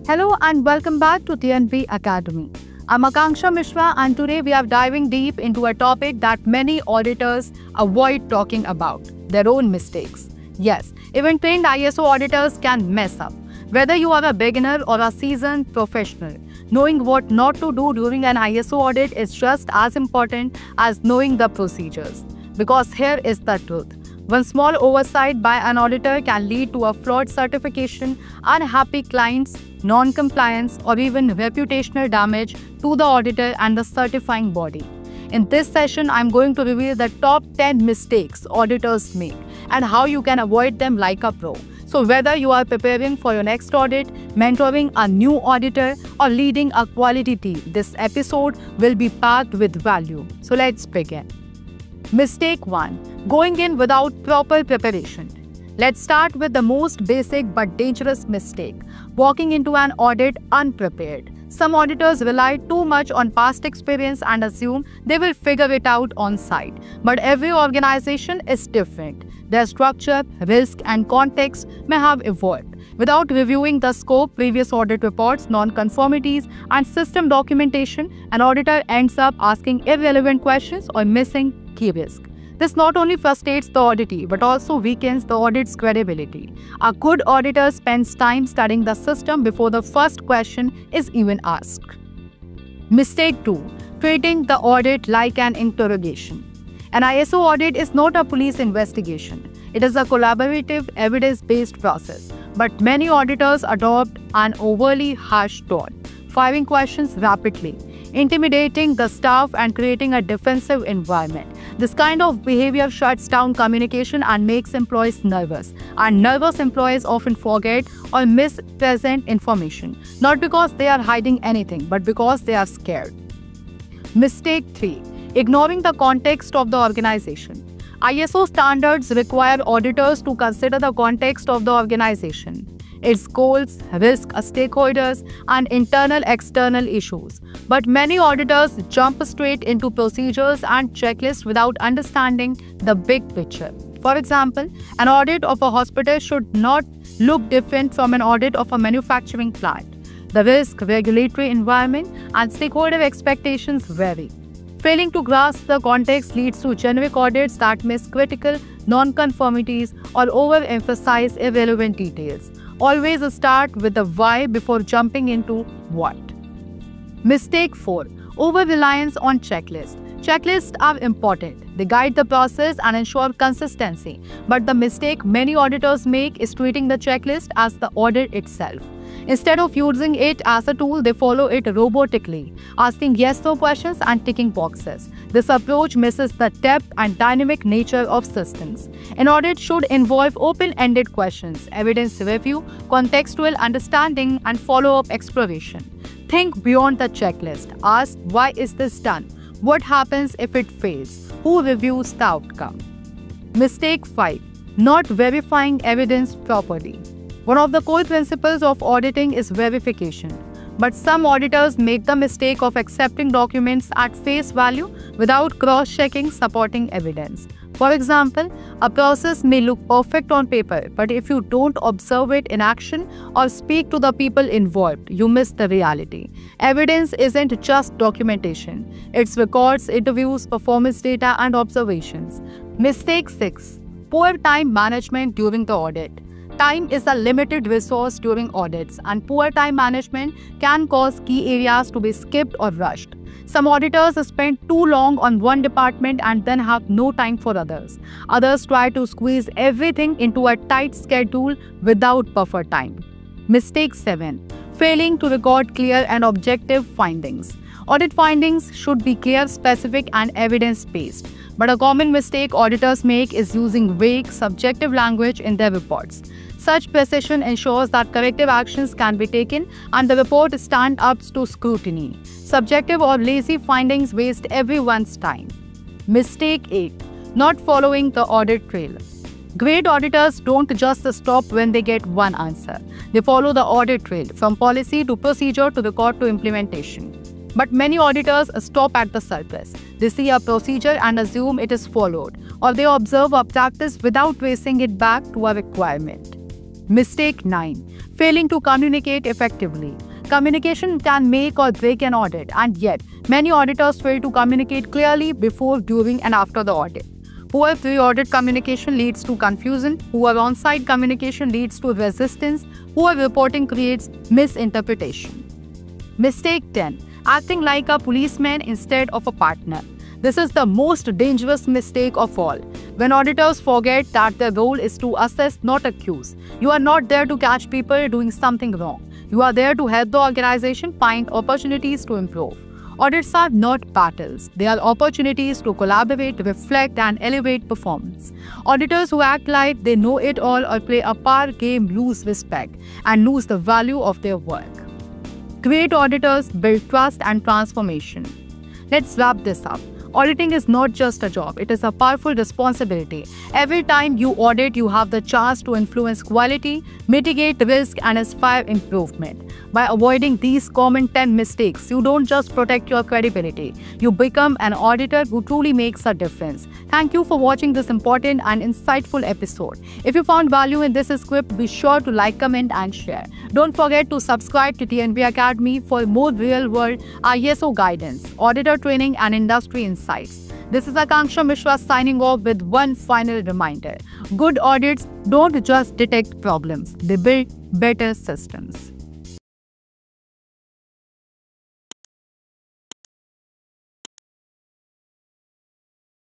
Hello and welcome back to TNP Academy. I'm Akanksha Mishra and today we are diving deep into a topic that many auditors avoid talking about, their own mistakes. Yes, even trained ISO auditors can mess up. Whether you are a beginner or a seasoned professional, knowing what not to do during an ISO audit is just as important as knowing the procedures. Because here is the truth. One small oversight by an auditor can lead to a flawed certification, unhappy clients, non-compliance, or even reputational damage to the auditor and the certifying body. In this session, I'm going to reveal the top 10 mistakes auditors make and how you can avoid them like a pro. So whether you are preparing for your next audit, mentoring a new auditor, or leading a quality team, this episode will be packed with value. So let's begin. Mistake 1. Going in without proper preparation. Let's start with the most basic but dangerous mistake, walking into an audit unprepared. Some auditors rely too much on past experience and assume they will figure it out on site. But every organization is different. Their structure, risk, and context may have evolved. Without reviewing the scope, previous audit reports, non-conformities, and system documentation, an auditor ends up asking irrelevant questions or missing key risk. This not only frustrates the auditee but also weakens the audit's credibility. A good auditor spends time studying the system before the first question is even asked. Mistake 2. Treating the audit like an interrogation. An ISO audit is not a police investigation. It is a collaborative, evidence-based process. But many auditors adopt an overly harsh tone, firing questions rapidly, intimidating the staff and creating a defensive environment. This kind of behavior shuts down communication and makes employees nervous. And nervous employees often forget or mispresent information, not because they are hiding anything, but because they are scared. Mistake 3. Ignoring the context of the organization. ISO standards require auditors to consider the context of the organization, its goals, risk, stakeholders, and internal-external issues. But many auditors jump straight into procedures and checklists without understanding the big picture. For example, an audit of a hospital should not look different from an audit of a manufacturing plant. The risk, regulatory environment, and stakeholder expectations vary. Failing to grasp the context leads to generic audits that miss critical non-conformities or overemphasize irrelevant details. Always start with the why before jumping into what. Mistake 4. Over-reliance on checklists. Checklists are important. They guide the process and ensure consistency. But the mistake many auditors make is treating the checklist as the audit itself. Instead of using it as a tool, they follow it robotically, asking yes/no questions and ticking boxes. This approach misses the depth and dynamic nature of systems. An audit should involve open-ended questions, evidence review, contextual understanding, and follow-up exploration. Think beyond the checklist. Ask, why is this done? What happens if it fails? Who reviews the outcome? Mistake 5. Not verifying evidence properly. One of the core principles of auditing is verification. But some auditors make the mistake of accepting documents at face value without cross-checking supporting evidence. For example, a process may look perfect on paper, but if you don't observe it in action or speak to the people involved, you miss the reality. Evidence isn't just documentation. It's records, interviews, performance data, and observations. Mistake 6. Poor time management during the audit. Time is a limited resource during audits, and poor time management can cause key areas to be skipped or rushed. Some auditors spend too long on one department and then have no time for others. Others try to squeeze everything into a tight schedule without buffer time. Mistake 7. Failing to record clear and objective findings. Audit findings should be clear, specific, and evidence-based. But a common mistake auditors make is using vague, subjective language in their reports. Such precision ensures that corrective actions can be taken and the report stands up to scrutiny. Subjective or lazy findings waste everyone's time. Mistake 8. Not following the audit trail. Great auditors don't just stop when they get one answer. They follow the audit trail, from policy to procedure to record to implementation. But many auditors stop at the surface. They see a procedure and assume it is followed, or they observe a practice without tracing it back to a requirement. Mistake 9. Failing to communicate effectively. Communication can make or break an audit, and yet many auditors fail to communicate clearly before, during, and after the audit. Poor pre-audit communication leads to confusion. Poor on-site communication leads to resistance. Poor reporting creates misinterpretation. Mistake 10. Acting like a policeman instead of a partner. This is the most dangerous mistake of all. When auditors forget that their role is to assess, not accuse. You are not there to catch people doing something wrong. You are there to help the organization find opportunities to improve. Audits are not battles. They are opportunities to collaborate, reflect, and elevate performance. Auditors who act like they know it all or play a power game lose respect and lose the value of their work. Great auditors build trust and transformation. Let's wrap this up. Auditing is not just a job, it is a powerful responsibility. Every time you audit, you have the chance to influence quality, mitigate risk, and inspire improvement. By avoiding these common 10 mistakes, you don't just protect your credibility, you become an auditor who truly makes a difference. Thank you for watching this important and insightful episode. If you found value in this script, be sure to like, comment, and share. Don't forget to subscribe to TNB Academy for more real-world ISO guidance, auditor training, and industry insights. This is Akanksha Mishra signing off with one final reminder. Good audits don't just detect problems, they build better systems.